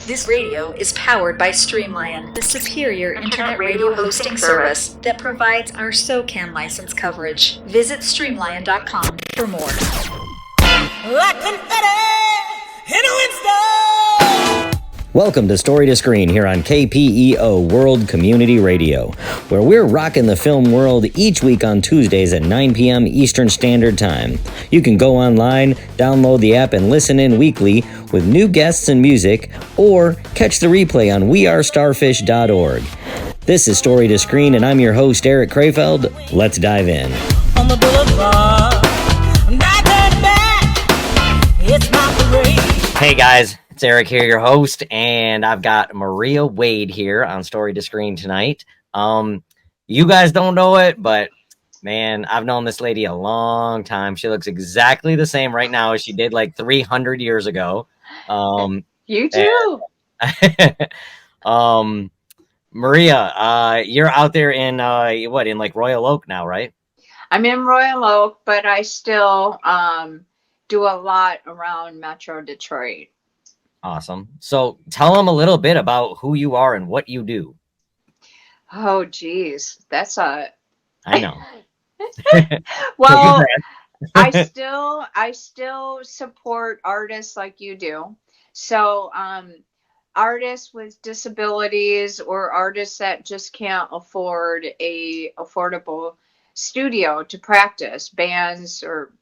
This radio is powered by Streamline, the superior internet radio hosting service that provides our SOCAN license coverage. Visit streamline.com for more. Like confetti in a windstorm. Welcome to Story to Screen here on KPEO World Community Radio, where we're rocking the film world each week on Tuesdays at 9 p.m. Eastern Standard Time. You can go online, download the app, and listen in weekly with new guests and music, or catch the replay on wearestarfish.org. This is Story to Screen, and I'm your host, Erik Krefeld. Let's dive in. On the boulevard, not turning back, it's my parade. Hey guys, it's Erik here, your host, and I've got Maria Wade here on Story to Screen tonight. You guys don't know it, but man, I've known this lady a long time. She looks exactly the same right now as she did like 300 years ago. You too. Maria, you're out there in in like Royal Oak now, right? I'm in Royal Oak, but I still do a lot around Metro Detroit. Awesome. So tell them a little bit about who you are and what you do. Oh, geez. That's a... I know. Well, I still support artists like you do. So artists with disabilities or artists that just can't afford a affordable studio to practice, bands or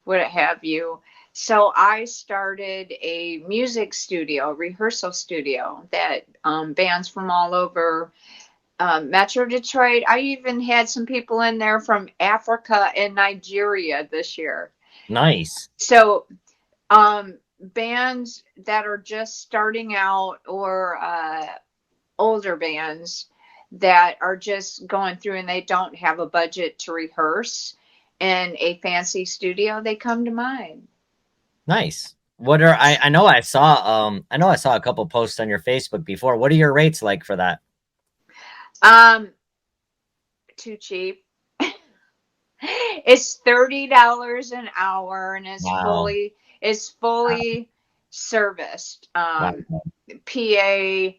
what have you. So I started a music studio, rehearsal studio that bands from all over Metro Detroit. I even had some people in there from Africa and Nigeria this year. Nice. So bands that are just starting out or older bands that are just going through and they don't have a budget to rehearse in a fancy studio, they come to mine. Nice. What are I know I saw a couple posts on your Facebook before. What are your rates like for that? Too cheap. It's $30 an hour and it's fully serviced. PA,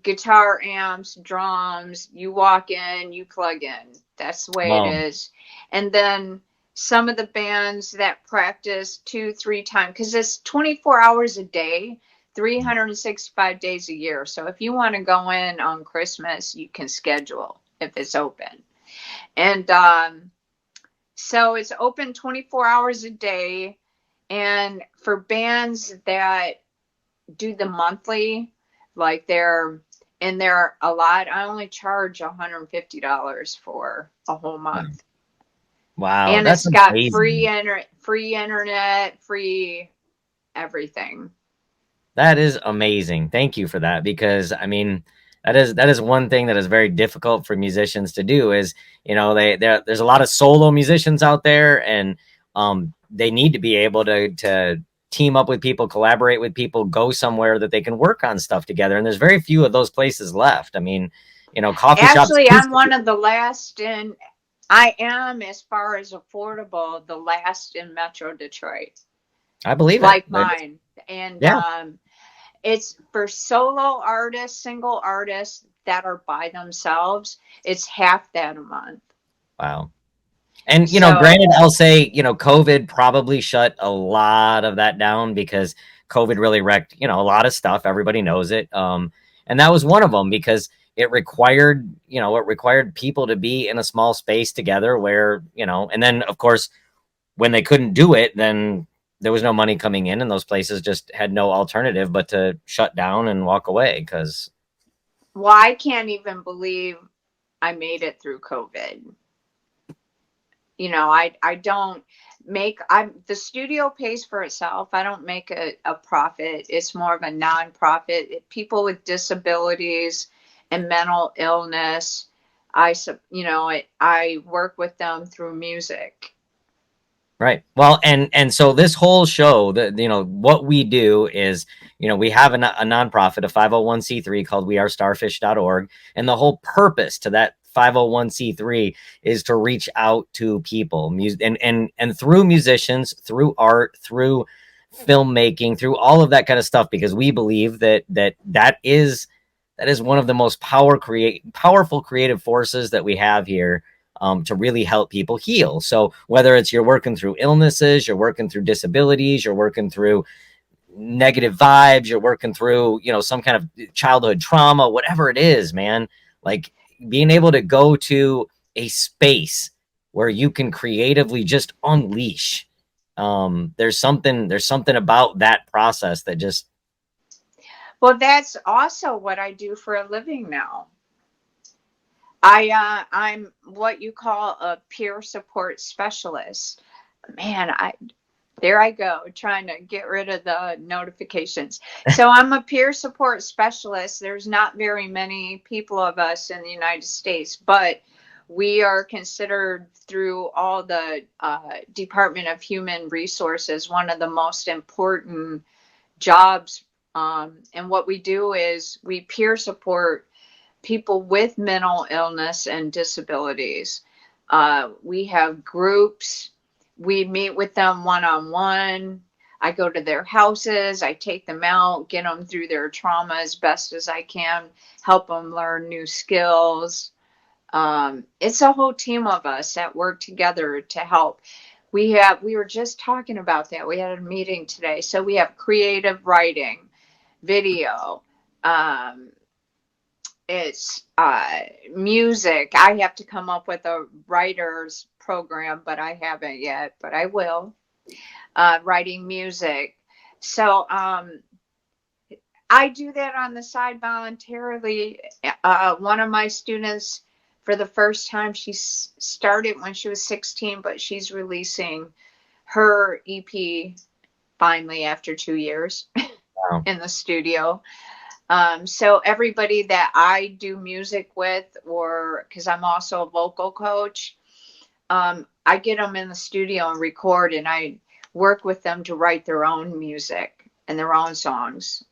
guitar amps, drums, you walk in, you plug in. That's the way it is. And then some of the bands that practice 2-3 times, because it's 24 hours a day, 365 days a year. So if you want to go in on Christmas, you can schedule if it's open. And so it's open 24 hours a day. And for bands that do the monthly, like they're a lot, I only charge $150 for a whole month. Wow. And that's it's got amazing. free internet, free everything. That is amazing. Thank you for that, because I mean, that is one thing that is very difficult for musicians to do is, you know, there's a lot of solo musicians out there, and they need to be able to team up with people, collaborate with people, go somewhere that they can work on stuff together. And there's very few of those places left. I mean, you know, coffee shops. Actually, I'm one of the last in. I am, as far as affordable, the last in Metro Detroit. I believe like it. Mine. And yeah. It's for solo artists, single artists that are by themselves. It's half that a month. Wow. And, you know, granted, I'll say, you know, COVID probably shut a lot of that down, because COVID really wrecked, you know, a lot of stuff. Everybody knows it. And that was one of them, because it required people to be in a small space together where, you know, and then of course, when they couldn't do it, then there was no money coming in, and those places just had no alternative but to shut down and walk away. Well, I can't even believe I made it through COVID. You know, I don't make, the studio pays for itself. I don't make a profit. It's more of a non-profit. People with disabilities and mental illness, I work with them through music. Right. Well, and so this whole show, you know, what we do is, you know, we have a nonprofit, a 501c3 called wearestarfish.org. And the whole purpose to that 501c3 is to reach out to people, and through musicians, through art, through filmmaking, through all of that kind of stuff, because we believe that is one of the most powerful creative forces that we have here, to really help people heal. So whether it's you're working through illnesses, you're working through disabilities, you're working through negative vibes, you're working through, some kind of childhood trauma, whatever it is, man, like being able to go to a space where you can creatively just unleash. There's something about that process that just. Well, that's also what I do for a living now. I'm what you call a peer support specialist. Man, there I go, trying to get rid of the notifications. So I'm a peer support specialist. There's not very many people of us in the United States, but we are considered through all the Department of Human Resources one of the most important jobs. And what we do is we peer support people with mental illness and disabilities. We have groups. We meet with them one-on-one. I go to their houses. I take them out, get them through their trauma as best as I can, help them learn new skills. It's a whole team of us that work together to help. We were just talking about that. We had a meeting today. So we have creative writing, video, it's music. I have to come up with a writer's program, but I haven't yet, but I will. Writing music. So I do that on the side voluntarily. One of my students, for the first time, she started when she was 16, but she's releasing her EP finally after 2 years. Wow. In the studio. So everybody that I do music with, or because I'm also a vocal coach, I get them in the studio and record, and I work with them to write their own music and their own songs.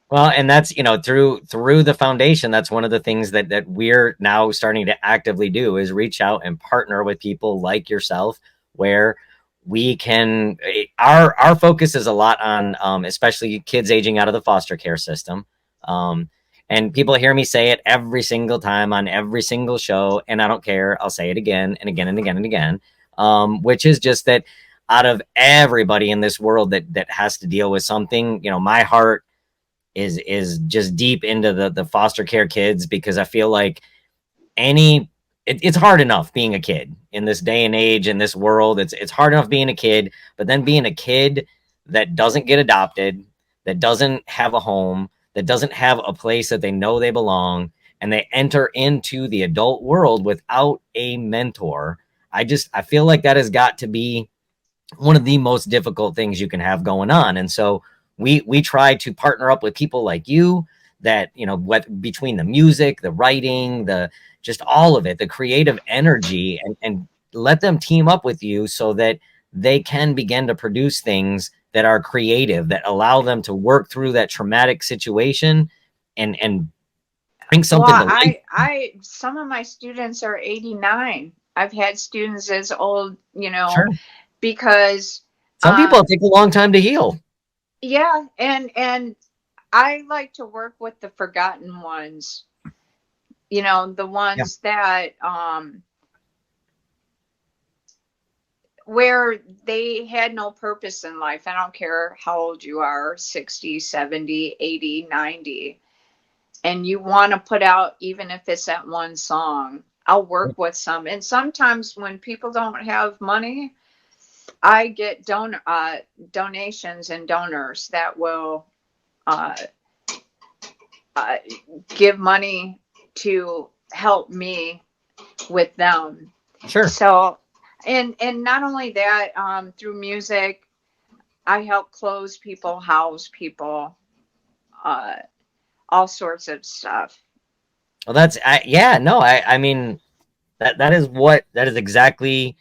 Well, and that's, through the foundation, that's one of the things that we're now starting to actively do, is reach out and partner with people like yourself, where we can, our focus is a lot on, especially kids aging out of the foster care system. And people hear me say it every single time on every single show, and I don't care. I'll say it again and again and again and again. Which is just that out of everybody in this world that has to deal with something, my heart is just deep into the foster care kids, because I feel like it's hard enough being a kid in this day and age, in this world. It's hard enough being a kid, but then being a kid that doesn't get adopted, that doesn't have a home, that doesn't have a place that they know they belong, and they enter into the adult world without a mentor. I feel like that has got to be one of the most difficult things you can have going on. And so we try to partner up with people like you that, between the music, the writing, just all of it, the creative energy, and let them team up with you so that they can begin to produce things that are creative, that allow them to work through that traumatic situation and bring something to life. Some of my students are 89. I've had students as old, Sure. Because some people take a long time to heal. Yeah. And I like to work with the forgotten ones, the ones that, where they had no purpose in life. I don't care how old you are, 60, 70, 80, 90. And you want to put out, even if it's that one song, I'll work with some. And sometimes when people don't have money, I get donations and donors that will give money to help me with them. Sure. So, and not only that, through music, I help close people, house people, all sorts of stuff. Well, that's, I mean, that is exactly,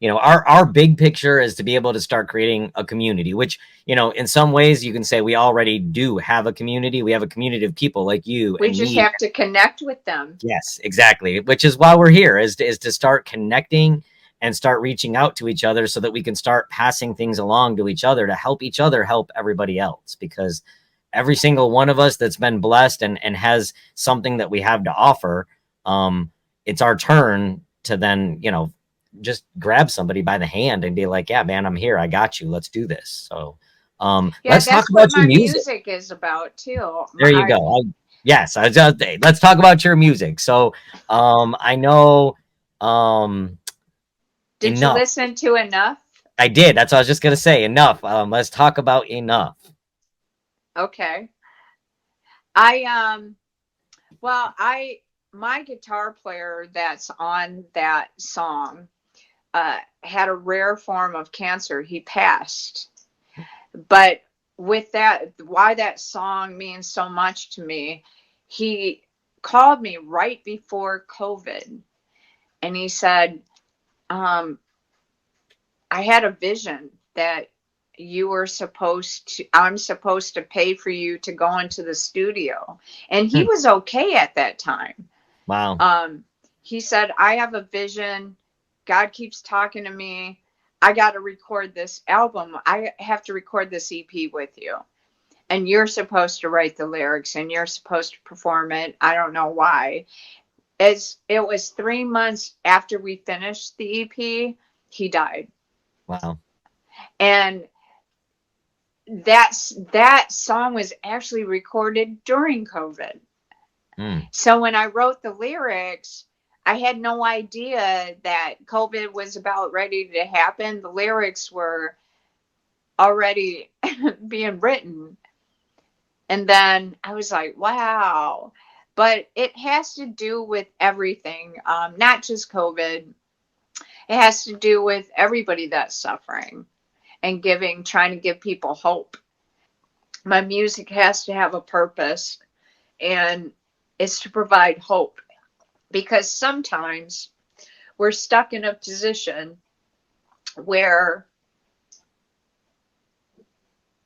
our big picture is to be able to start creating a community, which, in some ways you can say we already do have a community. We have a community of people like you. We just have to connect with them. Yes, exactly. Which is why we're here, is to start connecting and start reaching out to each other so that we can start passing things along to each other to help each other help everybody else. Because every single one of us that's been blessed and has something that we have to offer, it's our turn to then, you know, just grab somebody by the hand and be like, yeah, man, I'm here. I got you. Let's do this. So Yeah, let's talk that's about what your my music. is about too. There you go. Yes, I just, let's talk about your music. So I know Did you Enough. listen to Enough? I did. That's what I was just gonna say. Enough. Let's talk about Enough. Okay. I well, my guitar player that's on that song had a rare form of cancer. He passed. But with that, why that song means so much to me, he called me right before COVID and he said, I had a vision that I'm supposed to pay for you to go into the studio. And he was okay at that time. Wow. He said, I have a vision. God keeps talking to me. I got to record this album. I have to record this EP with you. And you're supposed to write the lyrics and you're supposed to perform it. I don't know why. As it was 3 months after we finished the EP, he died. Wow. And that song was actually recorded during COVID. So when I wrote the lyrics, I had no idea that COVID was about ready to happen. The lyrics were already being written. And then I was like, wow. But it has to do with everything, not just COVID. It has to do with everybody that's suffering and trying to give people hope. My music has to have a purpose, and it's to provide hope. Because sometimes we're stuck in a position where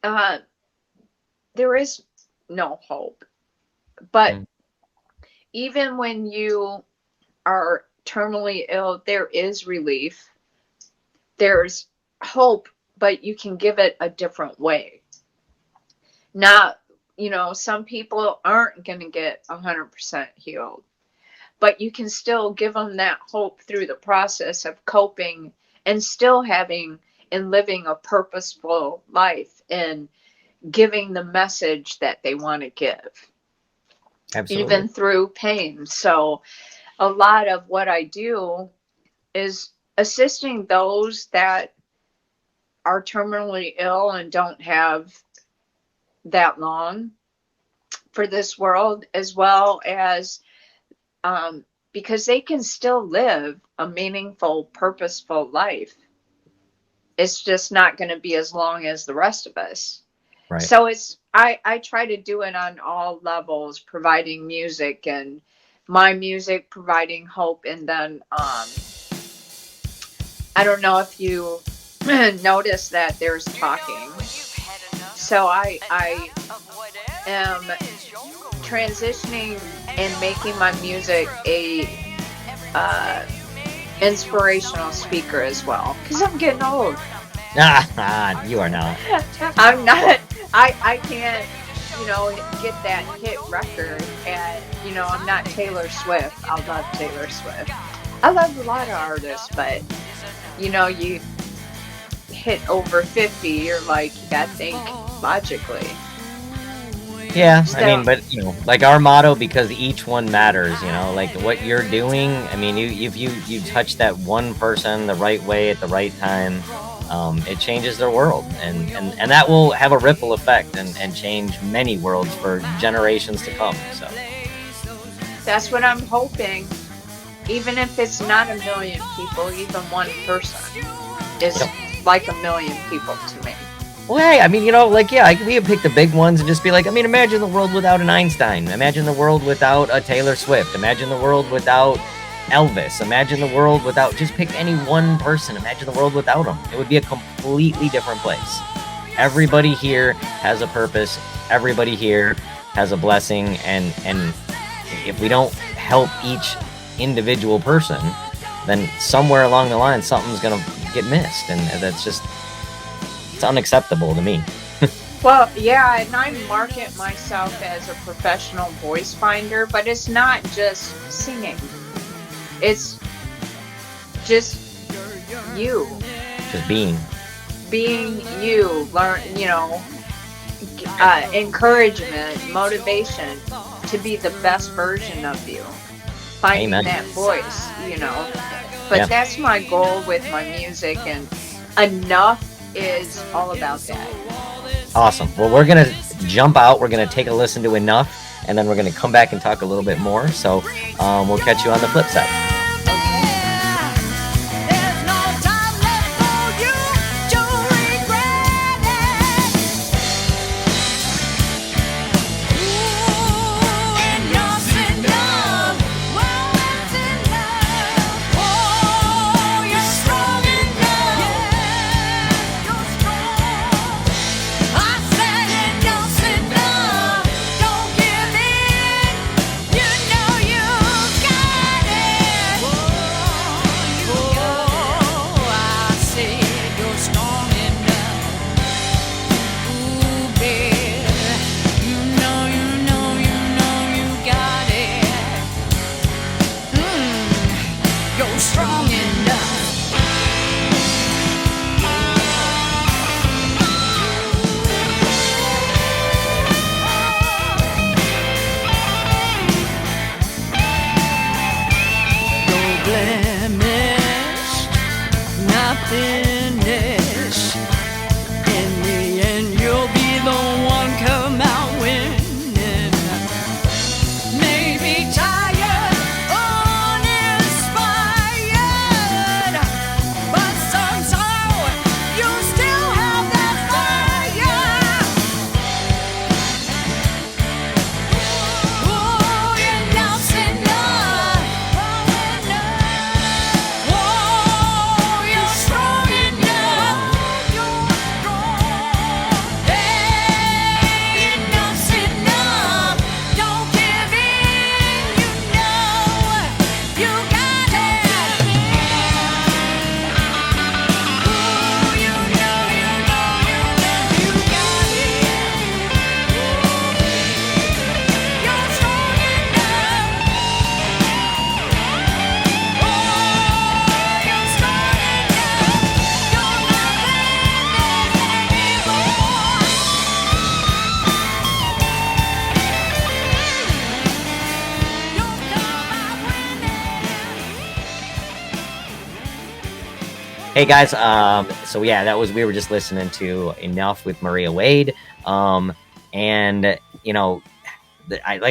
there is no hope. But even when you are terminally ill, there is relief. There's hope, but you can give it a different way. Not, some people aren't going to get 100% healed. But you can still give them that hope through the process of coping and still having and living a purposeful life and giving the message that they want to give. Absolutely. Even through pain. So a lot of what I do is assisting those that are terminally ill and don't have that long for this world, as well as because they can still live a meaningful, purposeful life. It's just not going to be as long as the rest of us. Right. So I try to do it on all levels, providing music and my music, providing hope. And then I don't know if you notice that there's talking. So I am transitioning and making my music a inspirational speaker as well, because I'm getting old. You are not. I'm not. I can't, get that hit record, and I'm not Taylor Swift. I love Taylor Swift. I love a lot of artists, but you hit over 50, you're like, you gotta think logically. Yeah, so, I mean, but like our motto, because each one matters, like what you're doing. I mean, if you touch that one person the right way at the right time, it changes their world, and that will have a ripple effect and change many worlds for generations to come. So that's what I'm hoping. Even if it's not 1 million people, even one person is like 1 million people to me. Well, hey, I mean, we could pick the big ones and just be like, I mean, imagine the world without an Einstein. Imagine the world without a Taylor Swift. Imagine the world without Elvis. Imagine the world without, just pick any one person. Imagine the world without them. It would be a completely different place. Everybody here has a purpose. Everybody here has a blessing. And if we don't help each individual person, then somewhere along the line something's gonna get missed, and that's just, it's unacceptable to me. Well, yeah, and I market myself as a professional voice finder, but it's not just singing. It's just you. Just being. Being you. Learn, encouragement, motivation to be the best version of you. Finding Amen. that voice, But Yeah. that's my goal with my music, and Enough is all about that. Awesome. Well, we're going to jump out. We're going to take a listen to Enough, and then we're going to come back and talk a little bit more. So we'll catch you on the flip side. Hey guys, so yeah, we were just listening to Enough with Maria Wade, and like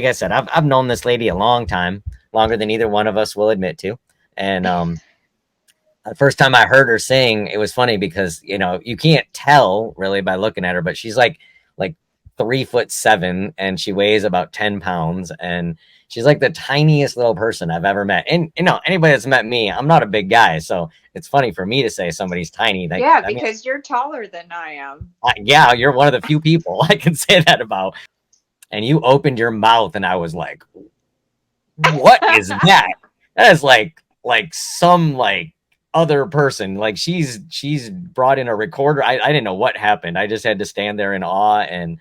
I said, I've known this lady a long time, longer than either one of us will admit to, and the first time I heard her sing, it was funny because you can't tell really by looking at her, but she's like 3'7", and she weighs about 10 pounds, and she's like the tiniest little person I've ever met. And anybody that's met me, I'm not a big guy, so it's funny for me to say somebody's tiny. Yeah, because you're taller than I am. Yeah, you're one of the few people I can say that about. And you opened your mouth, and I was like, "What is that?" That is like some other person. Like she's brought in a recorder. I didn't know what happened. I just had to stand there in awe, and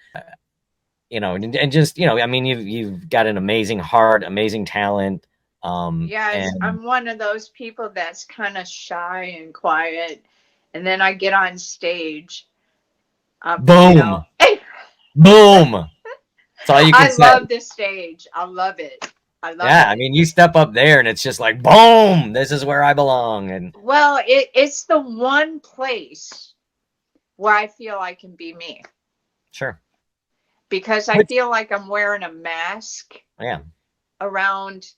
and just I mean, you've got an amazing heart, amazing talent. Yes, I'm one of those people that's kind of shy and quiet, and then I get on stage. Boom, boom. That's all you can say. I love the stage. I love it. I love it. I mean, you step up there, and it's just like boom. This is where I belong. And well, it's the one place where I feel I can be me. Sure. Because I feel like I'm wearing a mask. Yeah. Around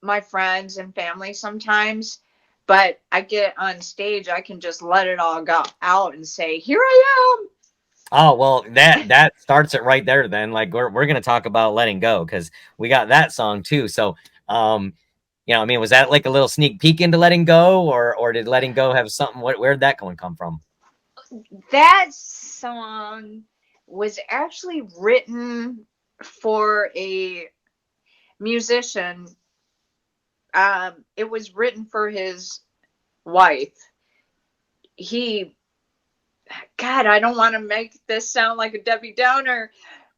my friends and family sometimes, but I get on stage, I can just let it all go out and say, "Here I am." Oh, well, that starts it right there. Then, like, we're gonna talk about letting go, because we got that song too. So, I mean, was that like a little sneak peek into letting go, or did letting go have something? Where'd that one come from? That song was actually written for a musician it was written for his wife. God, I don't want to make this sound like a Debbie Downer,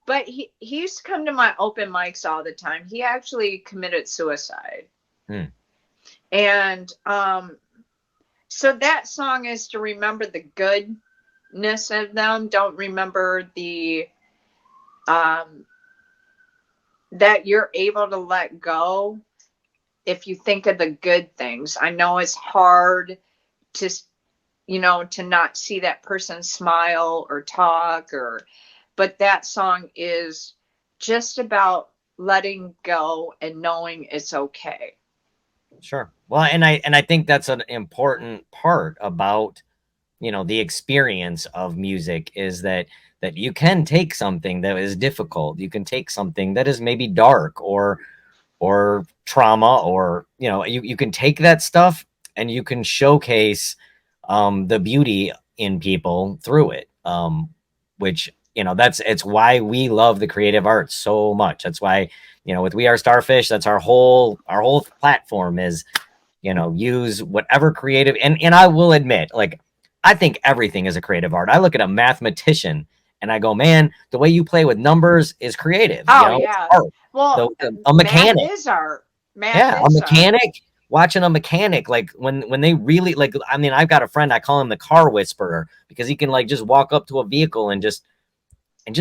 but he used to come to my open mics all the time. He actually committed suicide. And so that song is to remember the goodness of them. Don't remember the that you're able to let go if you think of the good things. I know it's hard to, to not see that person smile or talk, but that song is just about letting go and knowing it's okay. Sure. Well, and I think that's an important part about, the experience of music, is that you can take something that is difficult. You can take something that is maybe dark or trauma, or, you can take that stuff and you can showcase the beauty in people through it. Which, it's why we love the creative arts so much. That's why, with We Are Starfish, that's our whole platform is, use whatever creative, and I will admit, like, I think everything is a creative art. I look at a mathematician and I go, man, the way you play with numbers is creative. Oh, yeah. Well, A mechanic. Math is art. Yeah, a mechanic. Watching a mechanic, like when they really, like, I mean, I've got a friend, I call him the car whisperer, because he can, like, just walk up to a vehicle and just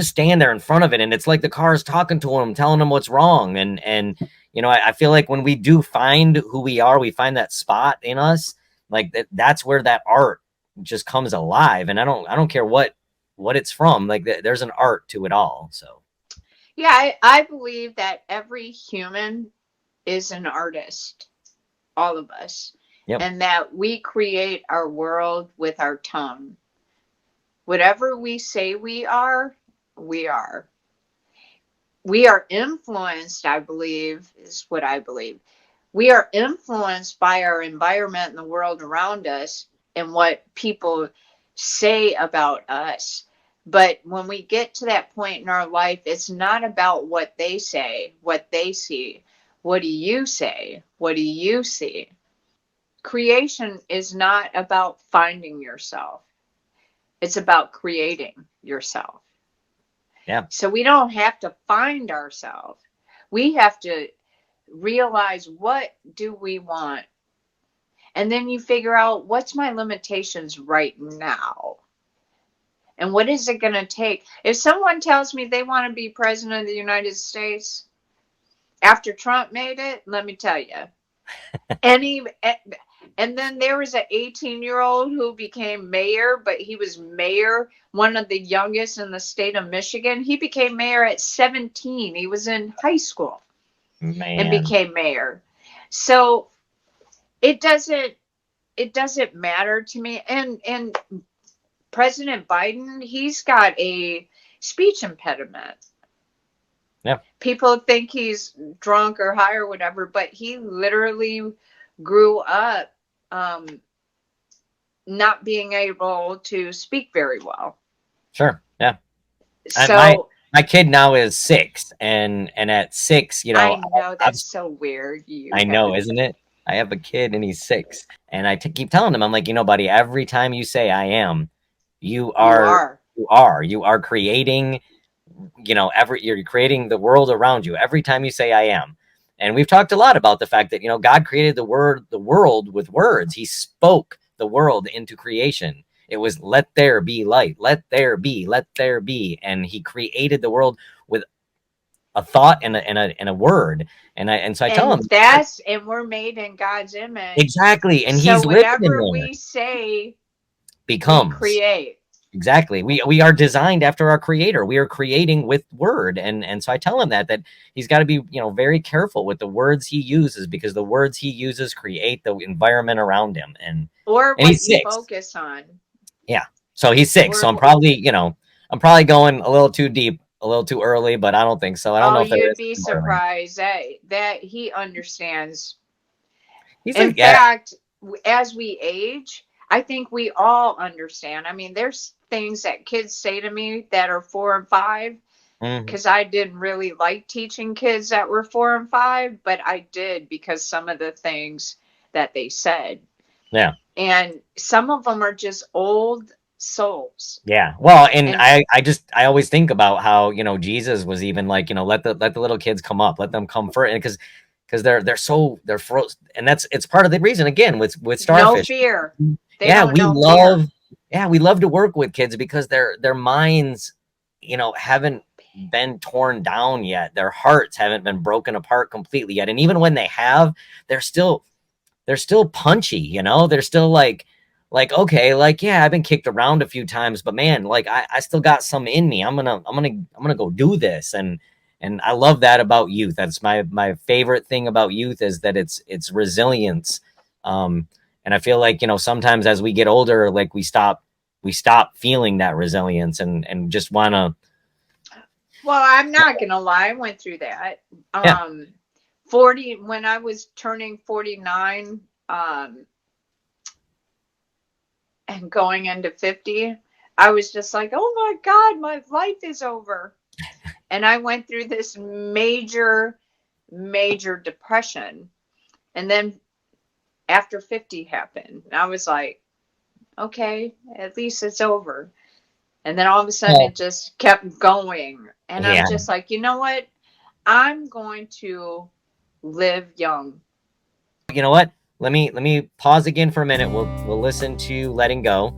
stand there in front of it, and it's like the car is talking to him, telling him what's wrong. And I feel like when we do find who we are, we find that spot in us, like that's where that art just comes alive. And I don't care what it's from, like there's an art to it all. So yeah, I believe that every human is an artist, all of us. Yep. And that we create our world with our tongue. Whatever we say we are, we are. We are influenced, I believe, is what I believe. We are influenced by our environment and the world around us and what people say about us. But when we get to that point in our life, it's not about what they say, what they see. What do you say? What do you see? Creation is not about finding yourself. It's about creating yourself. Yeah. So we don't have to find ourselves. We have to realize, what do we want? And then you figure out, what's my limitations right now? And what is it going to take? If someone tells me they want to be president of the United States after Trump made it, let me tell you. And then there was an 18-year-old who became mayor, but he was mayor, one of the youngest in the state of Michigan. He became mayor at 17. He was in high school. Man. And became mayor. So it doesn't matter to me. And President Biden, he's got a speech impediment. Yeah. People think he's drunk or high or whatever, but he literally grew up not being able to speak very well. Sure. Yeah. So my kid now is 6, and at 6, I know that's so weird. I know, isn't it? I have a kid and he's 6, and I keep telling him, I'm like, buddy, every time you say I am, you are creating, you're creating the world around you every time you say I am. And we've talked a lot about the fact that, God created the world with words. He spoke the world into creation. It was, let there be light, let there be. And he created the world with a thought and a word. And so I tell him, and we're made in God's image. Exactly. And so he's whatever we say becomes. We create. Exactly. We are designed after our creator. We are creating with word. And so I tell him that he's got to be, very careful with the words he uses, because the words he uses create the environment around him. And what he's you 6. focus on. Yeah. So he's 6. So I'm probably going a little too deep, a little too early, but I don't think so. I don't know if you'd be surprised that he understands. He's in fact, as we age, I think we all understand. I mean, there's things that kids say to me that are 4 and 5 because I didn't really like teaching kids that were 4 and 5, but I did because some of the things that they said. Yeah. And some of them are just old souls. Yeah. Well, and I always think about how, you know, Jesus was even like, you know, let the little kids come up, let them come first. And because they're frozen. And it's part of the reason, again, with Starfish. No fear. They Yeah, don't know fear. we love to work with kids because their minds, you know, haven't been torn down yet. Their hearts haven't been broken apart completely yet. And even when they have, they're still punchy, you know. They're still like, okay, like, yeah, I've been kicked around a few times, but man, like, I still got some in me. I'm gonna go do this. And I love that about youth. That's my favorite thing about youth, is that it's resilience. And I feel like, you know, sometimes as we get older, like, we stop feeling that resilience and just want to. Well, I'm not gonna lie, I went through that. 40, when I was turning 49, and going into 50, I was just like, oh my God, my life is over. And I went through this major depression. And then after 50 happened, I was like, okay, at least it's over. And then all of a sudden it just kept going. And I'm just like, you know what? I'm going to live young. You know what? Let me pause again for a minute. We'll listen to Letting Go.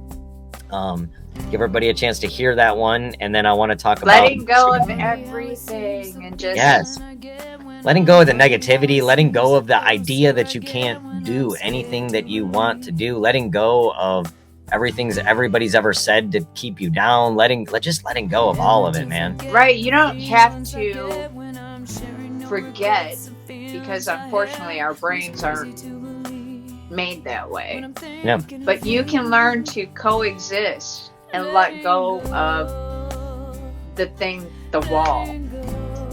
Give everybody a chance to hear that one, and then I want to talk about letting go of everything and just letting go of the negativity, letting go of the idea that you can't do anything that you want to do, letting go of everything that everybody's ever said to keep you down, just letting go of all of it, man. Right. You don't have to forget, because unfortunately our brains aren't made that way. Yeah. But you can learn to coexist and let go of the wall.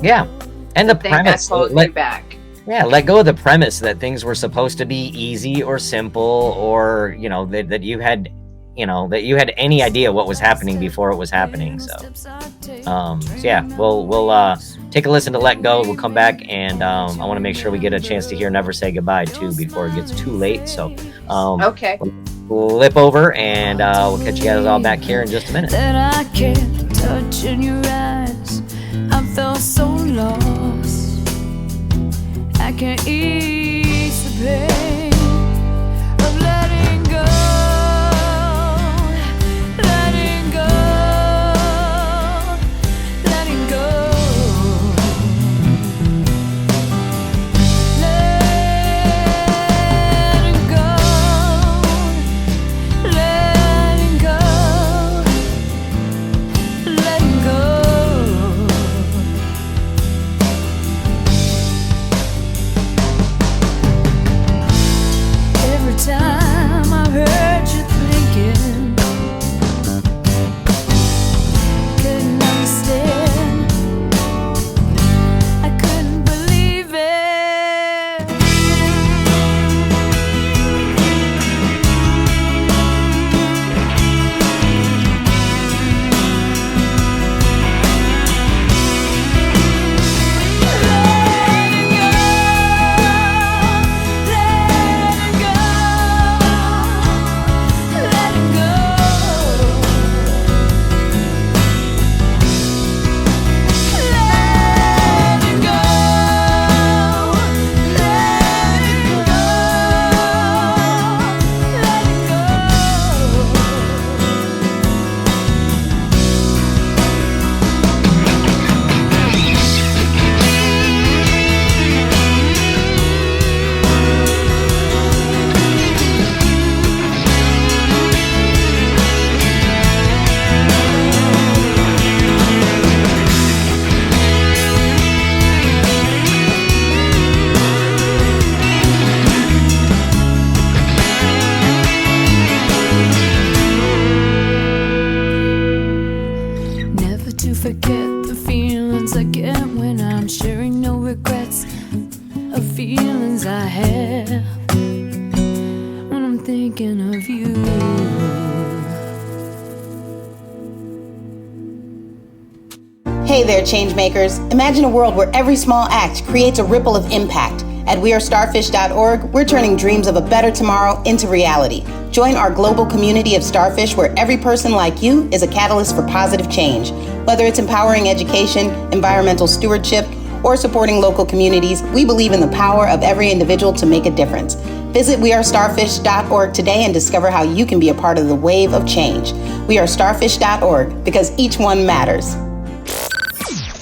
Yeah. And the premise. That holds you back. Yeah, let go of the premise that things were supposed to be easy or simple, or, you know, that you had any idea what was happening before it was happening. So yeah, we'll take a listen to Let Go. We'll come back, and I want to make sure we get a chance to hear Never Say Goodbye too before it gets too late. So okay, we'll flip over, and we'll catch you guys all back here in just a minute. That I kept touching your eyes, I felt so lost. I can't ease the pain of letting go. Hey there, changemakers. Imagine a world where every small act creates a ripple of impact. At wearestarfish.org, we're turning dreams of a better tomorrow into reality. Join our global community of starfish where every person like you is a catalyst for positive change. Whether it's empowering education, environmental stewardship, or supporting local communities, we believe in the power of every individual to make a difference. Visit wearestarfish.org today and discover how you can be a part of the wave of change. Wearestarfish.org, because each one matters.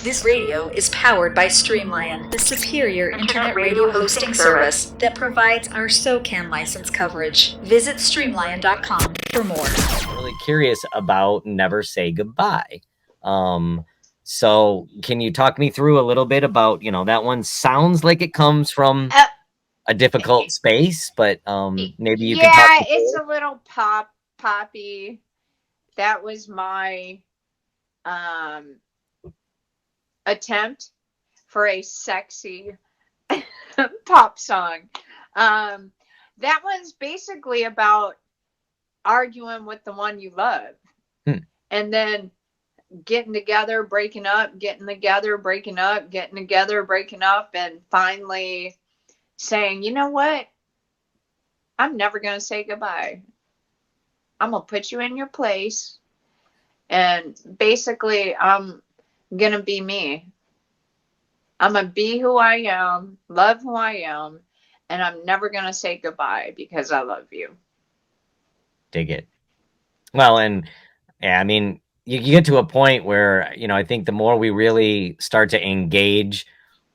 This radio is powered by Streamlion, the superior internet radio hosting service that provides our SOCAN license coverage. Visit streamlion.com for more. I'm really curious about Never Say Goodbye. So can you talk me through a little bit about, that one sounds like it comes from a difficult space, but maybe you can talk. Yeah, it's a little poppy. That was my attempt for a sexy pop song. That one's basically about arguing with the one you love, and then getting together, breaking up, getting together, breaking up, getting together, breaking up, and finally saying, you know what? I'm never going to say goodbye. I'm going to put you in your place. And basically, I'm going to be me. I'm going to be who I am, love who I am, and I'm never going to say goodbye because I love you. Dig it. Well, and yeah, I mean, you get to a point where, I think the more we really start to engage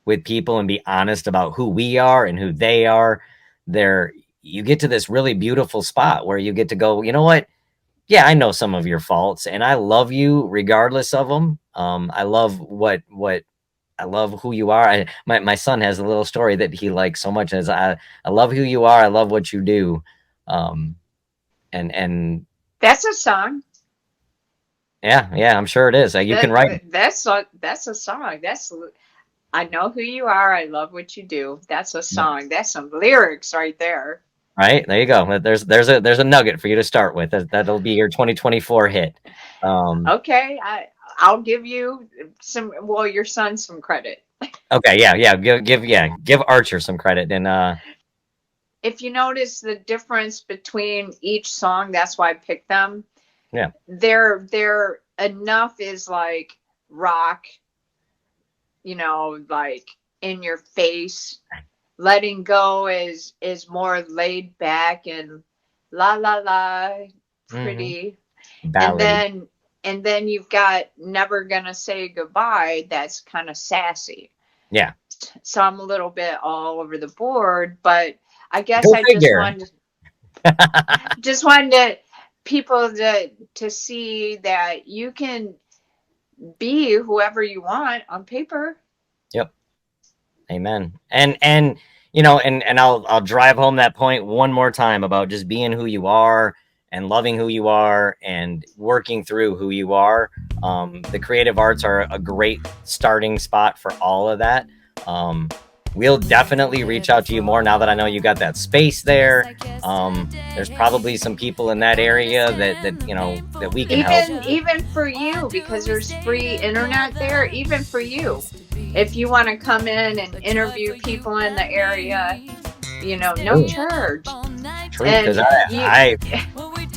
with people and be honest about who we are and who they are, you get to this really beautiful spot where you get to go, you know what? Yeah, I know some of your faults and I love you regardless of them. I love I love who you are. My son has a little story that he likes so much as I love who you are. I love what you do. And that's a song. Yeah, I'm sure it is. You can write. That's a song. I know who you are. I love what you do. That's a song. That's some lyrics right there. Right, there you go. There's a nugget for you to start with. That'll be your 2024 hit. Okay, I'll give you your son some credit. Okay, yeah. Give Archer some credit. And if you notice the difference between each song, that's why I picked them. Yeah, they're enough is like rock, like in your face. Letting Go is more laid back and la la la, pretty. Mm-hmm. And then you've got Never Gonna Say Goodbye. That's kind of sassy. Yeah. So I'm a little bit all over the board, but I guess just wanted people to see that you can be whoever you want on paper. Yep. Amen. And I'll drive home that point one more time about just being who you are and loving who you are and working through who you are. The creative arts are a great starting spot for all of that. We'll definitely reach out to you more now that I know you got that space there. There's probably some people in that area that we can help. Even for you, because there's free internet there, even for you. If you want to come in and interview people in the area, no charge. True, because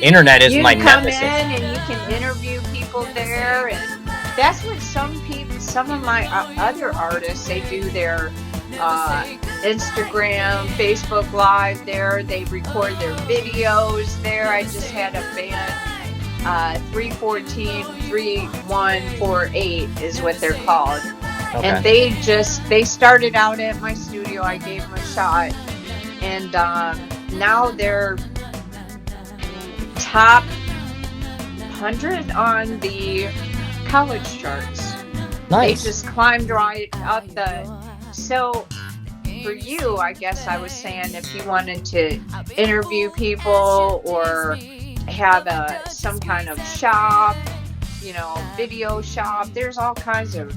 internet is my nemesis. You can come in and you can interview people there, and that's what some of my other artists, they do their Instagram, Facebook Live there. They record their videos there. I just had a band, 314-3148 is what they're called. Okay. And they started out at my studio. I gave them a shot. And now they're top 100 on the college charts. Nice. They just climbed right up so for you, I guess I was saying if you wanted to interview people or have some kind of shop, video shop, there's all kinds of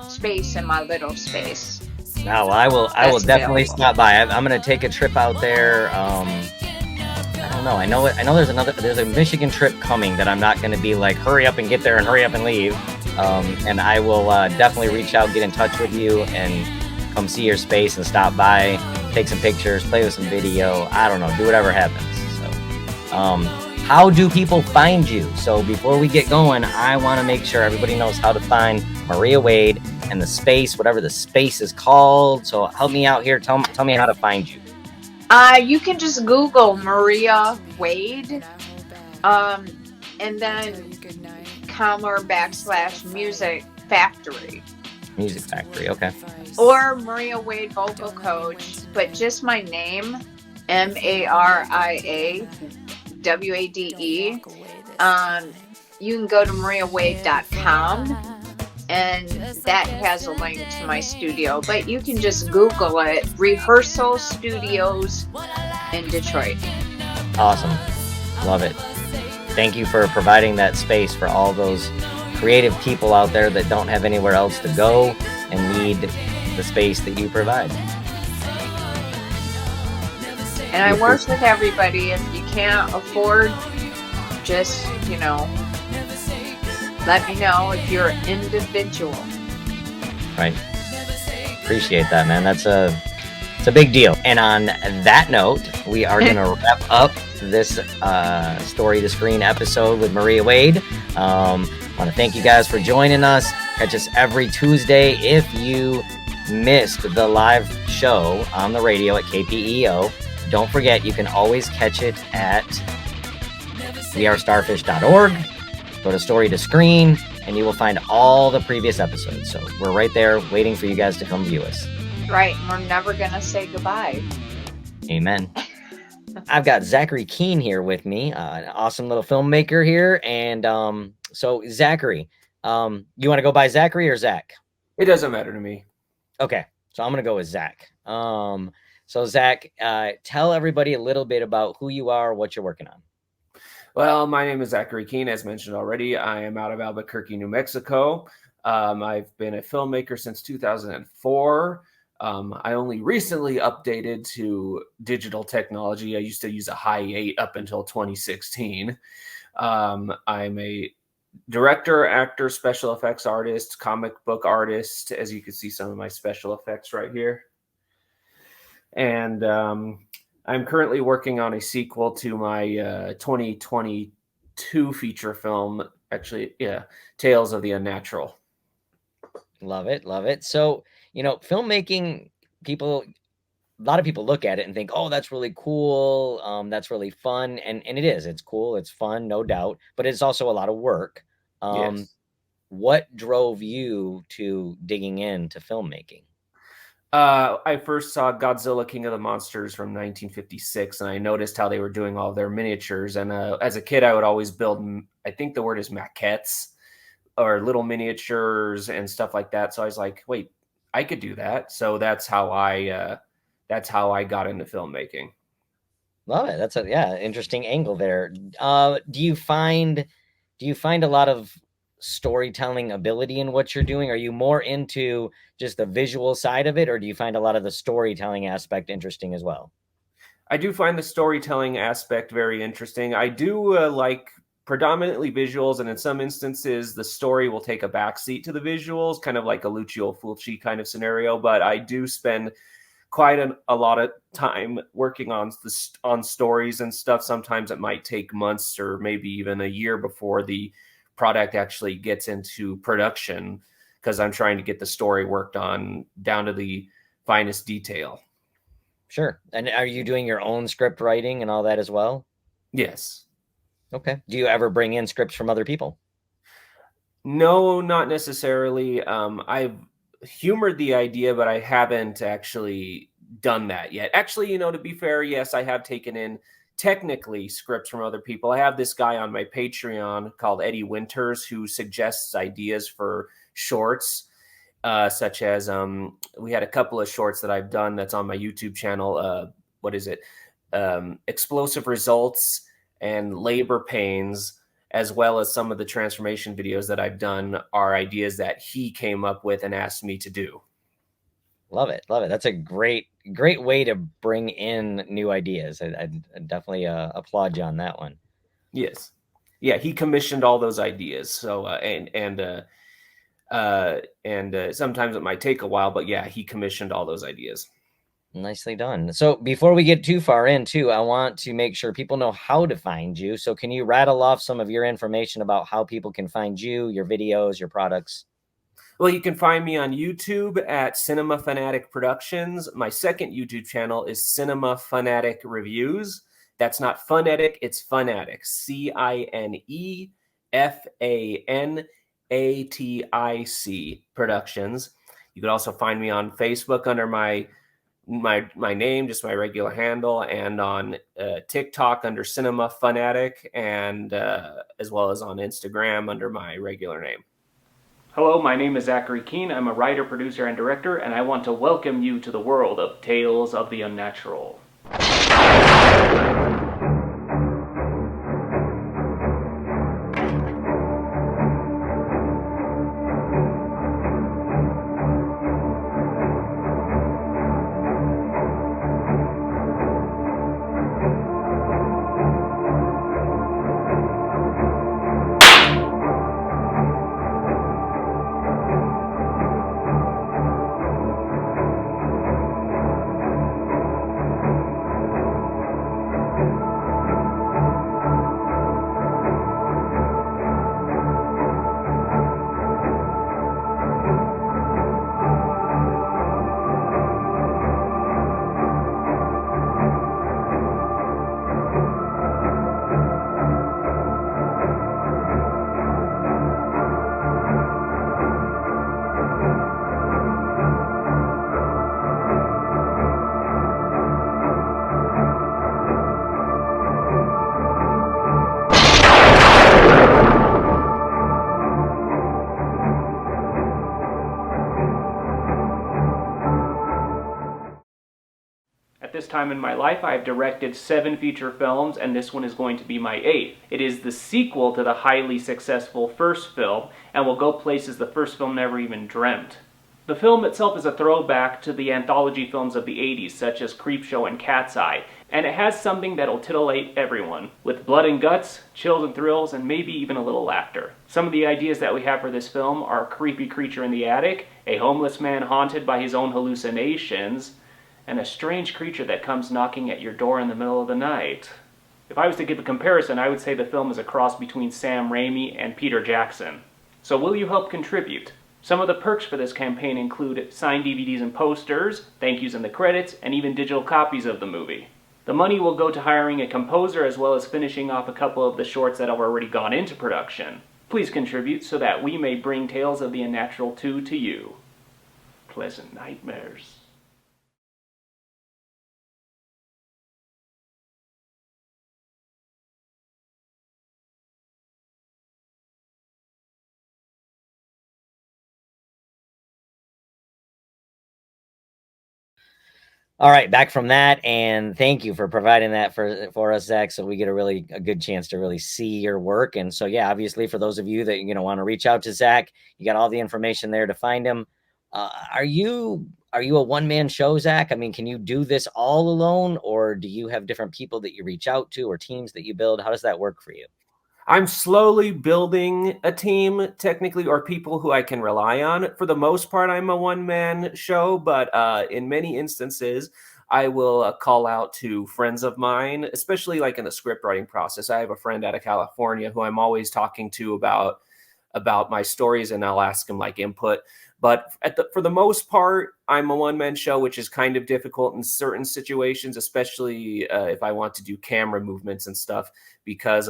space in my little space. No, I will definitely stop by. I'm going to take a trip out there. I don't know. I know there's a Michigan trip coming that I'm not going to be like, hurry up and get there and hurry up and leave. And I will definitely reach out, get in touch with you, and come see your space and stop by, take some pictures, play with some video. I don't know, do whatever happens. So, how do people find you? So before we get going, I want to make sure everybody knows how to find Maria Wade and the space, whatever the space is called. So help me out here. Tell me how to find you. You can just Google Maria Wade, and then /Music Factory. Music Factory, okay. Or Maria Wade Vocal Coach, but just my name, MariaWade. You can go to mariawade.com, and that has a link to my studio. But you can just Google it, Rehearsal Studios in Detroit. Awesome. Love it. Thank you for providing that space for all those creative people out there that don't have anywhere else to go and need the space that you provide. And I work with everybody. If you can't afford, just, let me know if you're an individual. Right. Appreciate that, man. It's a big deal. And on that note, we are going to wrap up this Story to Screen episode with Maria Wade. I want to thank you guys for joining us. Catch us every Tuesday. If you missed the live show on the radio at KPEO, don't forget, you can always catch it at wearestarfish.org. Go to Story to Screen, and you will find all the previous episodes. So we're right there waiting for you guys to come view us. Right. We're never going to say goodbye. Amen. I've got Zachary Keane here with me, an awesome little filmmaker here. And so, Zachary, you want to go by Zachary or Zach? It doesn't matter to me. Okay. So I'm going to go with Zach. So Zach, tell everybody a little bit about who you are, what you're working on. Well, my name is Zachary Keane, as mentioned already. I am out of Albuquerque, New Mexico. I've been a filmmaker since 2004. I only recently updated to digital technology. I used to use a Hi8 up until 2016. I'm a director, actor, special effects artist, comic book artist, as you can see some of my special effects right here. And I'm currently working on a sequel to my 2022 feature film, Tales of the Unnatural. Love it, love it. So, filmmaking, a lot of people look at it and think, oh, that's really cool. That's really fun. And it is. It's cool. It's fun, no doubt. But it's also a lot of work. Yes. What drove you to digging into filmmaking? I first saw Godzilla King of the Monsters from 1956, and I noticed how they were doing all their miniatures. And as a kid, I would always build, I think the word is maquettes, or little miniatures and stuff like that. So I was like, wait, I could do that. So that's how I got into filmmaking. Love it. That's interesting angle there. Do you find a lot of storytelling ability in what you're doing? Are you more into just the visual side of it, or do you find a lot of the storytelling aspect interesting as well? I do find the storytelling aspect very interesting. I do like predominantly visuals, and in some instances the story will take a backseat to the visuals, kind of like a Lucio Fulci kind of scenario. But I do spend quite a lot of time working on stories and stuff. Sometimes it might take months or maybe even a year before the product actually gets into production, because I'm trying to get the story worked on down to the finest detail. Sure. And are you doing your own script writing and all that as well? Yes. Okay. Do you ever bring in scripts from other people? No, not necessarily. I've humored the idea, but I haven't actually done that yet. Actually, to be fair, yes, I have taken in technically scripts from other people. I have this guy on my Patreon called Eddie Winters, who suggests ideas for shorts, such as we had a couple of shorts that I've done that's on my YouTube channel. Explosive Results and Labor Pains, as well as some of the transformation videos that I've done, are ideas that he came up with and asked me to do. Love it. Love it. That's a great way to bring in new ideas. I definitely applaud you on that one. Yes. Yeah, he commissioned all those ideas. So, and And sometimes it might take a while, but yeah, he commissioned all those ideas. Nicely done. So before we get too far in too, I want to make sure people know how to find you. So can you rattle off some of your information about how people can find you, your videos, your products? Well, you can find me on YouTube at Cinema Fanatic Productions. My second YouTube channel is Cinema Fanatic Reviews. That's not phonetic, it's Fanatic. CINEFANATIC Productions. You can also find me on Facebook under my name, just my regular handle, and on TikTok under Cinema Fanatic, and as well as on Instagram under my regular name. Hello, my name is Zachary Keane. I'm a writer, producer, and director, and I want to welcome you to the world of Tales of the Unnatural. At this time in my life, I have directed 7 feature films, and this one is going to be my 8th. It is the sequel to the highly successful first film, and will go places the first film never even dreamt. The film itself is a throwback to the anthology films of the 80s, such as Creepshow and Cat's Eye, and it has something that'll titillate everyone, with blood and guts, chills and thrills, and maybe even a little laughter. Some of the ideas that we have for this film are a creepy creature in the attic, a homeless man haunted by his own hallucinations, and a strange creature that comes knocking at your door in the middle of the night. If I was to give a comparison, I would say the film is a cross between Sam Raimi and Peter Jackson. So will you help contribute? Some of the perks for this campaign include signed DVDs and posters, thank yous in the credits, and even digital copies of the movie. The money will go to hiring a composer as well as finishing off a couple of the shorts that have already gone into production. Please contribute so that we may bring Tales of the Unnatural 2 to you. Pleasant nightmares. All right, back from that, and thank you for providing that for us, Zach, so we get a good chance to really see your work. And so, yeah, obviously, for those of you that want to reach out to Zach, you got all the information there to find him. Are you a one-man show, Zach? I mean, can you do this all alone, or do you have different people that you reach out to, or teams that you build? How does that work for you? I'm slowly building a team, technically, or people who I can rely on. For the most part, I'm a one-man show, but in many instances, I will call out to friends of mine, especially like in the script writing process. I have a friend out of California who I'm always talking to about my stories, and I'll ask him like input. But for the most part, I'm a one-man show, which is kind of difficult in certain situations, especially if I want to do camera movements and stuff, because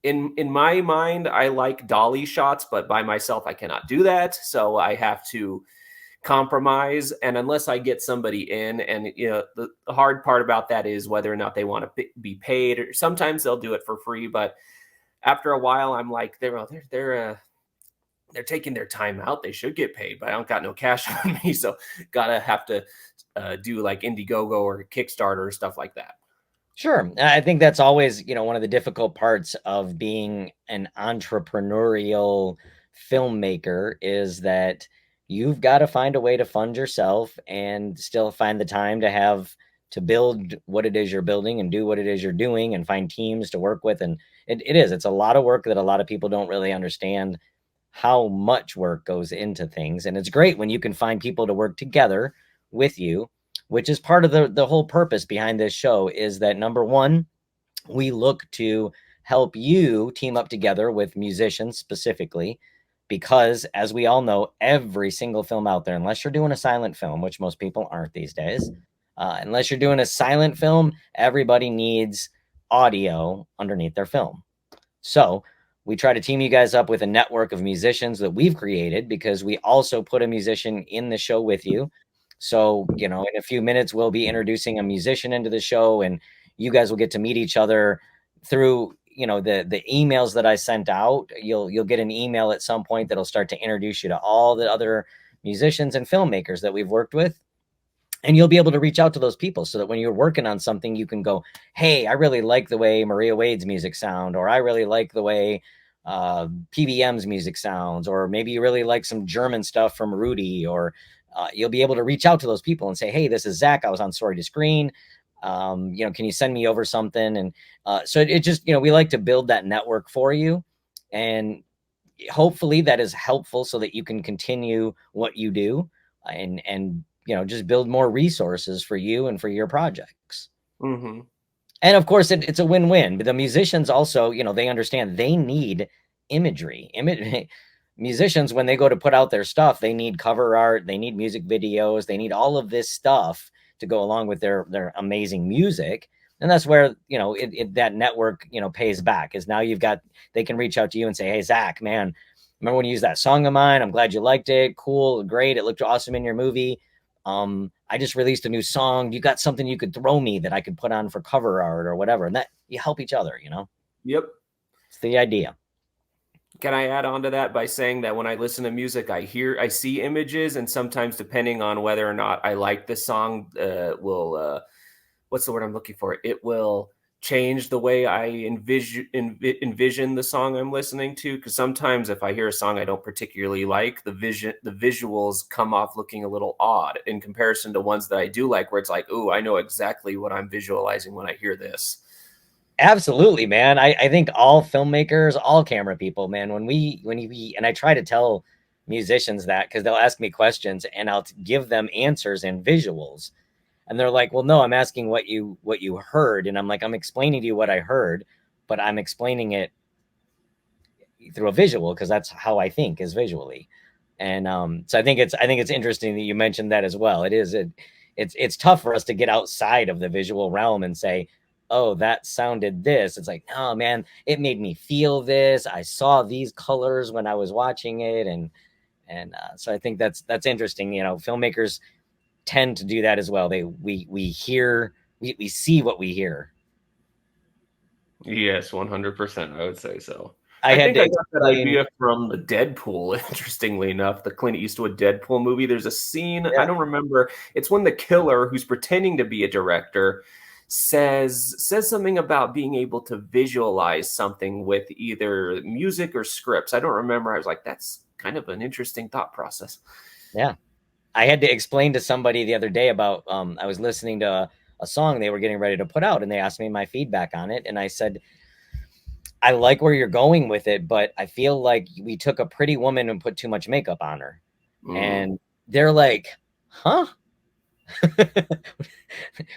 in my mind, I like dolly shots, but by myself, I cannot do that. So I have to compromise. And unless I get somebody in, and the hard part about that is whether or not they want to be paid. Or sometimes they'll do it for free, but after a while, I'm like, they're taking their time out. They should get paid, but I don't got no cash on me, so have to do like Indiegogo or Kickstarter or stuff like that. Sure. I think that's always, one of the difficult parts of being an entrepreneurial filmmaker is that you've got to find a way to fund yourself and still find the time to build what it is you're building and do what it is you're doing and find teams to work with. And it's a lot of work that a lot of people don't really understand how much work goes into things. And it's great when you can find people to work together with you, which is part of the whole purpose behind this show, is that number one, we look to help you team up together with musicians specifically, because as we all know, every single film out there, unless you're doing a silent film, which most people aren't these days, unless you're doing a silent film, everybody needs audio underneath their film. So we try to team you guys up with a network of musicians that we've created, because we also put a musician in the show with you. So, in a few minutes, we'll be introducing a musician into the show, and you guys will get to meet each other through, the emails that I sent out. You'll get an email at some point that'll start to introduce you to all the other musicians and filmmakers that we've worked with. And you'll be able to reach out to those people, so that when you're working on something, you can go, hey, I really like the way Maria Wade's music sound, or I really like the way PBM's music sounds, or maybe you really like some German stuff from Rudy, or you'll be able to reach out to those people and say, hey, this is Zach. I was on Story to Screen. Can you send me over something? And so it just, we like to build that network for you. And hopefully that is helpful so that you can continue what you do, and just build more resources for you and for your projects. Mm-hmm. And of course, it's a win-win. But the musicians also, they understand they need imagery. Musicians, when they go to put out their stuff, they need cover art, they need music videos, they need all of this stuff to go along with their amazing music. And that's where, that network, pays back, is now they can reach out to you and say, hey, Zach, man, remember when you used that song of mine? I'm glad you liked it. Cool. Great. It looked awesome in your movie. I just released a new song. You got something you could throw me that I could put on for cover art or whatever? And that you help each other, Yep. It's the idea. Can I add on to that by saying that when I listen to music, I see images, and sometimes depending on whether or not I like the song, what's the word I'm looking for? It will change the way I envision the song I'm listening to. Because sometimes if I hear a song I don't particularly like, the visuals come off looking a little odd in comparison to ones that I do like, where it's like, ooh, I know exactly what I'm visualizing when I hear this. Absolutely, man. I think all filmmakers, all camera people, man, when we, and I try to tell musicians that, because they'll ask me questions and I'll give them answers and visuals. And they're like, well, no, I'm asking what you heard. And I'm like, I'm explaining to you what I heard, but I'm explaining it through a visual, because that's how I think, is visually. And so I think it's interesting that you mentioned that as well. It's tough for us to get outside of the visual realm and say, oh, that sounded this. It's like, oh man, it made me feel this. I saw these colors when I was watching it. And so I think that's interesting. Filmmakers tend to do that as well. We see what we hear. Yes, 100%. I would say so. I think I got that idea from the Deadpool, interestingly enough, the Clint Eastwood Deadpool movie. There's a scene, I don't remember. It's when the killer, who's pretending to be a director, says something about being able to visualize something with either music or scripts. I don't remember. I was like, that's kind of an interesting thought process. Yeah. I had to explain to somebody the other day about, I was listening to a song they were getting ready to put out, and they asked me my feedback on it. And I said, I like where you're going with it, but I feel like we took a pretty woman and put too much makeup on her. And they're like, huh?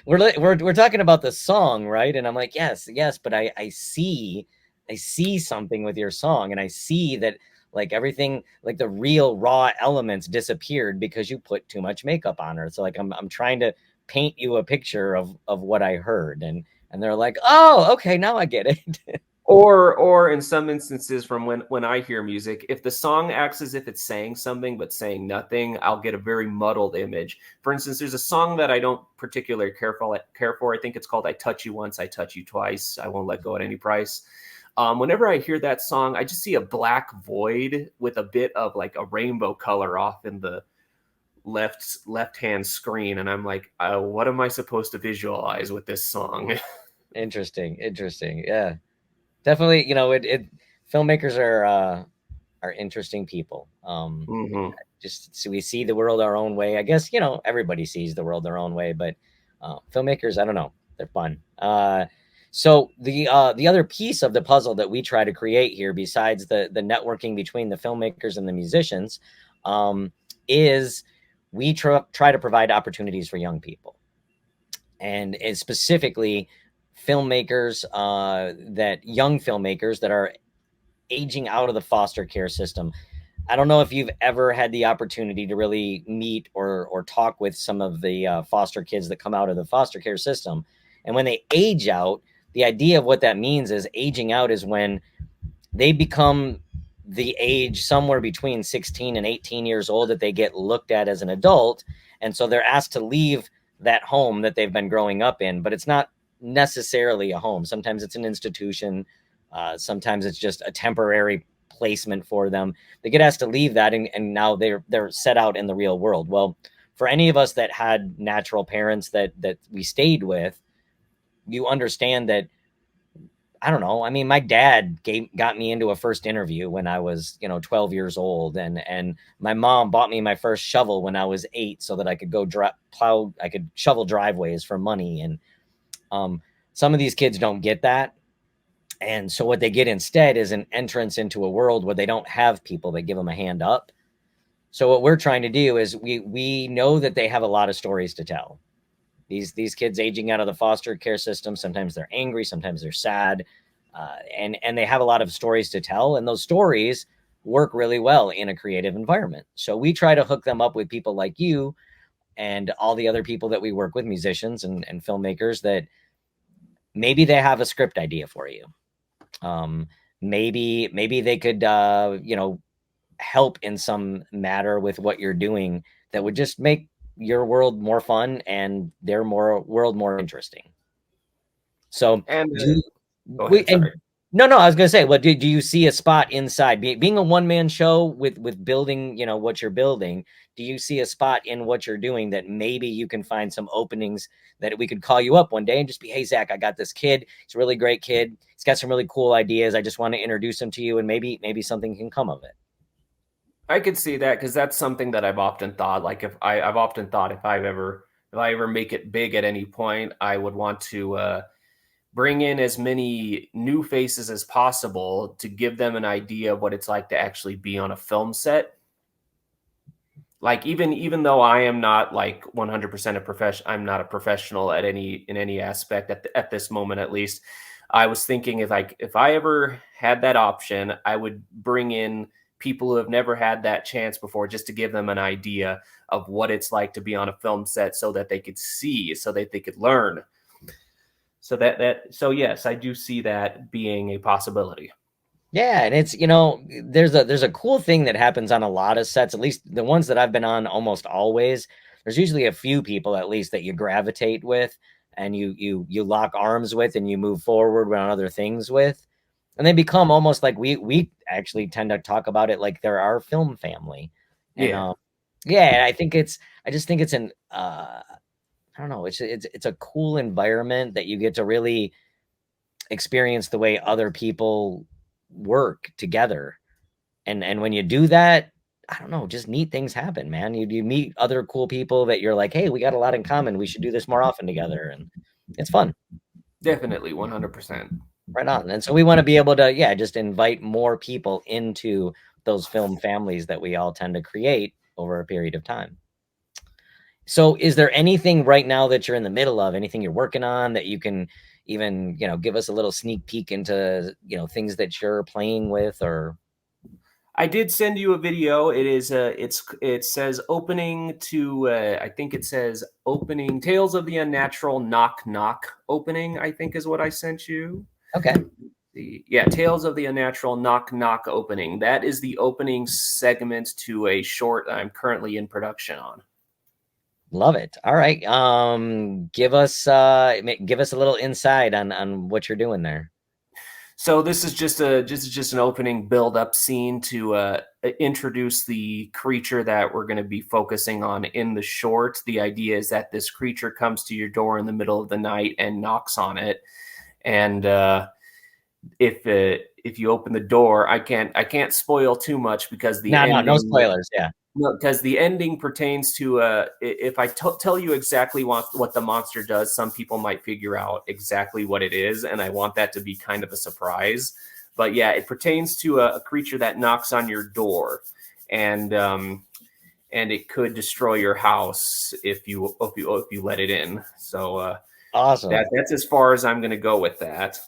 we're talking about the song, right? And I'm like, yes, but I see something with your song, and I see that like everything, like the real raw elements disappeared because you put too much makeup on her. So like I'm trying to paint you a picture of what I heard, and they're like, oh, okay, now I get it. Or in some instances, from when I hear music, if the song acts as if it's saying something but saying nothing, I'll get a very muddled image. For instance, there's a song that I don't particularly care for. I think it's called "I Touch You Once, I Touch You Twice. I Won't Let Go at Any Price." Whenever I hear that song, I just see a black void with a bit of like a rainbow color off in the left-hand screen, and I'm like, what am I supposed to visualize with this song? Interesting. Yeah. Definitely, filmmakers are interesting people. Just so we see the world our own way. I guess, everybody sees the world their own way, but filmmakers, I don't know, they're fun. So the other piece of the puzzle that we try to create here, besides the networking between the filmmakers and the musicians, is we try to provide opportunities for young people, and specifically filmmakers, that young filmmakers that are aging out of the foster care system. I don't know if you've ever had the opportunity to really meet or talk with some of the foster kids that come out of the foster care system. And when they age out, the idea of what that means is aging out is when they become the age somewhere between 16 and 18 years old that they get looked at as an adult. And so they're asked to leave that home that they've been growing up in, but it's not necessarily a home. Sometimes it's an institution. Sometimes it's just a temporary placement for them. They get asked to leave that, and now they're set out in the real world. Well, for any of us that had natural parents that we stayed with, you understand that, I don't know. I mean, my dad got me into a first interview when I was, 12 years old, and my mom bought me my first shovel when I was 8, so that I could go plow. I could shovel driveways for money, and some of these kids don't get that, and so what they get instead is an entrance into a world where they don't have people that give them a hand up. So what we're trying to do is we know that they have a lot of stories to tell. These kids aging out of the foster care system, sometimes they're angry, sometimes they're sad, and they have a lot of stories to tell, and those stories work really well in a creative environment. So we try to hook them up with people like you and all the other people that we work with, musicians and filmmakers, that maybe they have a script idea for you. Maybe they could help in some matter with what you're doing that would just make your world more fun and their world more interesting. So, And go ahead, sorry. No, I was going to say, well, do you see a spot inside being a one-man show with building, what you're building? Do you see a spot in what you're doing that maybe you can find some openings that we could call you up one day and just be, hey, Zach, I got this kid. He's a really great kid. He's got some really cool ideas. I just want to introduce him to you, and maybe something can come of it. I could see that, because that's something that I've often thought. Like, if I ever make it big at any point, I would want to bring in as many new faces as possible to give them an idea of what it's like to actually be on a film set. Like, even though I am not like 100% a professional, I'm not a professional in any aspect at this moment, at least. I was thinking, if I ever had that option, I would bring in people who have never had that chance before, just to give them an idea of what it's like to be on a film set, so that they could see, so that they could learn. So yes, I do see that being a possibility. Yeah, and it's, there's a cool thing that happens on a lot of sets, at least the ones that I've been on almost always. There's usually a few people at least that you gravitate with, and you lock arms with, and you move forward on other things with. And they become almost like, we actually tend to talk about it like they're our film family. And, Yeah. I just think it's an, I don't know, it's a cool environment that you get to really experience the way other people work together. And when you do that, I don't know, just neat things happen, man. You meet other cool people that you're like, hey, we got a lot in common. We should do this more often together. And it's fun. Definitely, 100%. Right on. And so we want to be able to, just invite more people into those film families that we all tend to create over a period of time. So is there anything right now that you're in the middle of, anything you're working on that you can even, give us a little sneak peek into, things that you're playing with? Or I did send you a video. It says opening to, I think it says opening Tales of the Unnatural Knock Knock opening, I think is what I sent you. Okay. Tales of the Unnatural Knock Knock opening. That is the opening segment to a short I'm currently in production on. Love it. All right. Give us a little insight on what you're doing there. So this is just an opening build-up scene to introduce the creature that we're going to be focusing on in the short. The idea is that this creature comes to your door in the middle of the night and knocks on it, and if you open the door, I can't spoil too much, because the ending, no spoilers. Yeah. No, because the ending pertains to if I tell you exactly what the monster does, some people might figure out exactly what it is, and I want that to be kind of a surprise. But yeah, it pertains to a creature that knocks on your door, and it could destroy your house if you let it in. So Awesome. that's as far as I'm going to go with that.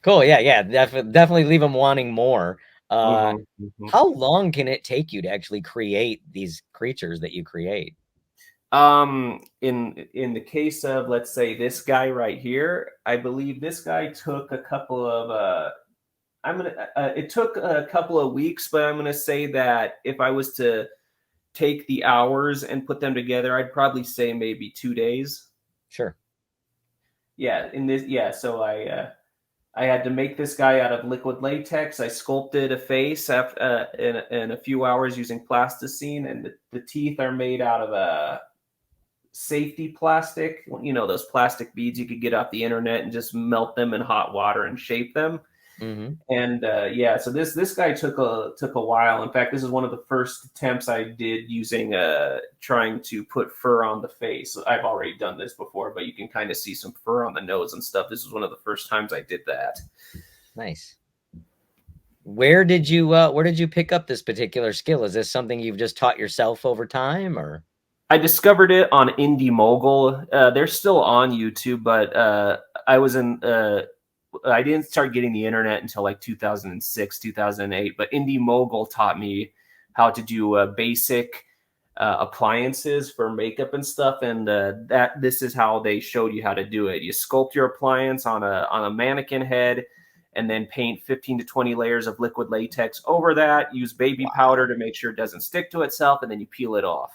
Cool. Yeah. Definitely leave them wanting more. Mm-hmm. How long can it take you to actually create these creatures that you create? In the case of, let's say, this guy right here, I believe this guy took a couple of it took a couple of weeks, but I'm gonna say that if I was to take the hours and put them together, I'd probably say maybe 2 days. Sure. So I had to make this guy out of liquid latex. I sculpted a face in a few hours using plasticine, and the teeth are made out of a safety plastic. Those plastic beads you could get off the internet and just melt them in hot water and shape them. Mm-hmm. And so this guy took a while. In fact, this is one of the first attempts I did using trying to put fur on the face. I've already done this before, but you can kind of see some fur on the nose and stuff. This was one of the first times I did that. Nice. Where did you pick up this particular skill? Is this something you've just taught yourself over time, or? I discovered it on Indie Mogul. They're still on YouTube, but I didn't start getting the internet until like 2006, 2008. But Indie Mogul taught me how to do basic appliances for makeup and stuff, and this is how they showed you how to do it. You sculpt your appliance on a mannequin head, and then paint 15 to 20 layers of liquid latex over that. Use baby powder to make sure it doesn't stick to itself, and then you peel it off.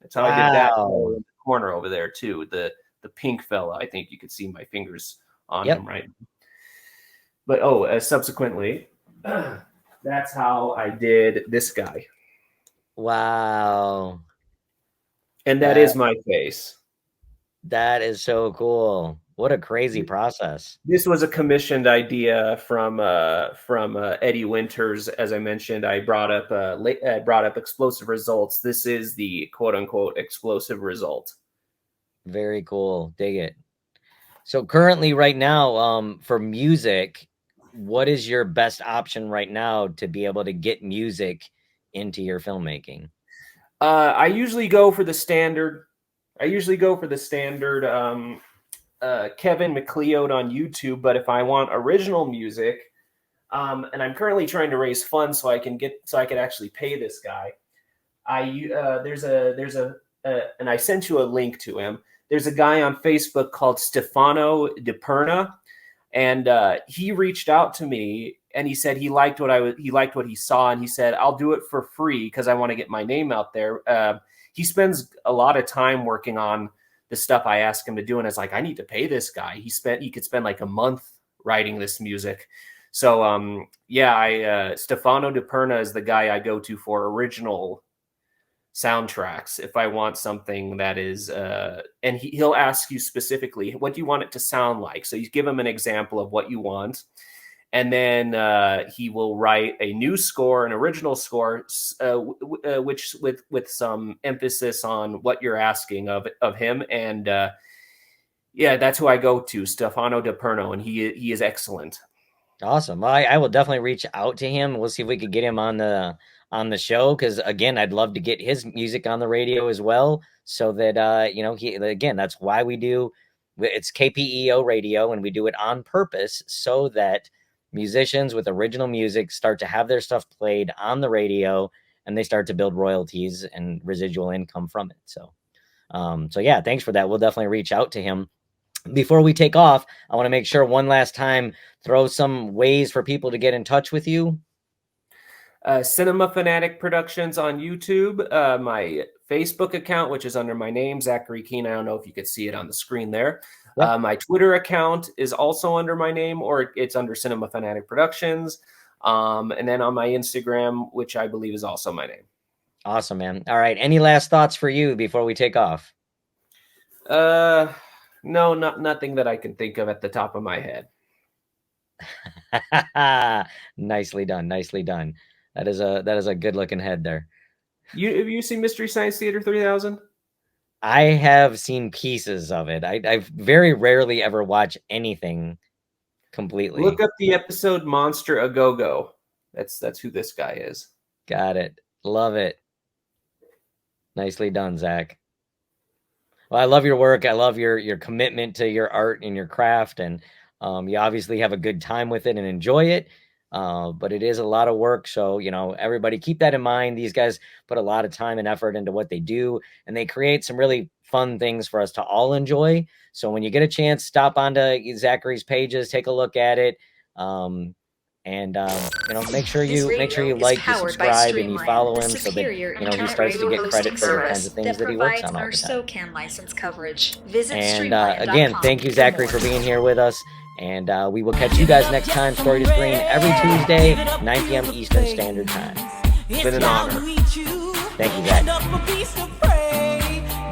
That's how I did that in the corner over there too. The pink fella. I think you could see my fingers on him, right? But subsequently, that's how I did this guy. Wow. And that is my face. That is so cool. What a crazy process. This was a commissioned idea from Eddie Winters. As I mentioned, I brought up explosive results. This is the quote unquote explosive result. Very cool. Dig it. So currently right now, for music, what is your best option right now to be able to get music into your filmmaking? I usually go for the standard. Kevin MacLeod on YouTube, but if I want original music, and I'm currently trying to raise funds so I can actually pay this guy. And I sent you a link to him. There's a guy on Facebook called Stefano DiPerna, and he reached out to me and he said he liked what he saw, and he said, I'll do it for free because I want to get my name out there. He spends a lot of time working on the stuff I ask him to do, and it's like, I need to pay this guy. He could spend like a month writing this music. So Stefano DiPerna is the guy I go to for original soundtracks if I want something that is and he'll ask you specifically, what do you want it to sound like? So you give him an example of what you want, and then he will write a new score, an original score, which with some emphasis on what you're asking of him. And that's who I go to, Stefano DiPerno, and he is excellent. Awesome. I will definitely reach out to him. We'll see if we could get him on the show, because again, I'd love to get his music on the radio as well, so that that's why we do it's KPEO radio, and we do it on purpose so that musicians with original music start to have their stuff played on the radio, and they start to build royalties and residual income from it. So thanks for that. We'll definitely reach out to him. Before we take off, I want to make sure one last time, throw some ways for people to get in touch with you. Cinema Fanatic Productions on YouTube, my Facebook account, which is under my name, Zachary Keane. I don't know if you could see it on the screen there. Yep. My Twitter account is also under my name, or it's under Cinema Fanatic Productions. And then on my Instagram, which I believe is also my name. Awesome, man. All right. Any last thoughts for you before we take off? No, nothing that I can think of at the top of my head. Nicely done. Nicely done. That is a good looking head there. Have you seen Mystery Science Theater 3000? I have seen pieces of it. I very rarely ever watch anything completely. Look up the episode Monster A Go-Go. That's who this guy is. Got it. Love it. Nicely done, Zach. Well, I love your work. I love your commitment to your art and your craft, and you obviously have a good time with it and enjoy it. But it is a lot of work. So, everybody keep that in mind. These guys put a lot of time and effort into what they do, and they create some really fun things for us to all enjoy. So when you get a chance, stop onto Zachary's pages, take a look at it. And make sure you like, you subscribe, and you follow him so that he starts to get credit for the kinds of things that he works on all the time. SOCAN license coverage. Visit and again, thank you, Zachary, for being here with us. And we will catch you guys next time. Story to Screen every Tuesday, 9 p.m. Eastern Standard Time. It's been an honor. Thank you, Zach.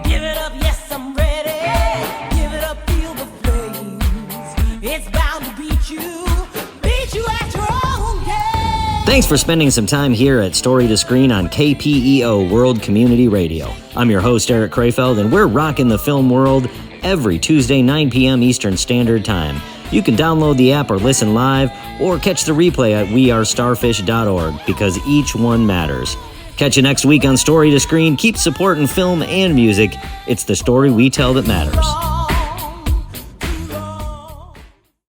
Give it up, yes, I'm ready. Give it up, feel the flames. It's bound to beat you. Beat you at your own game. Thanks for spending some time here at Story to Screen on KPEO World Community Radio. I'm your host, Erik Krefeld, and we're rocking the film world every Tuesday, 9 p.m. Eastern Standard Time. You can download the app or listen live, or catch the replay at wearestarfish.org, because each one matters. Catch you next week on Story to Screen. Keep supporting film and music. It's the story we tell that matters.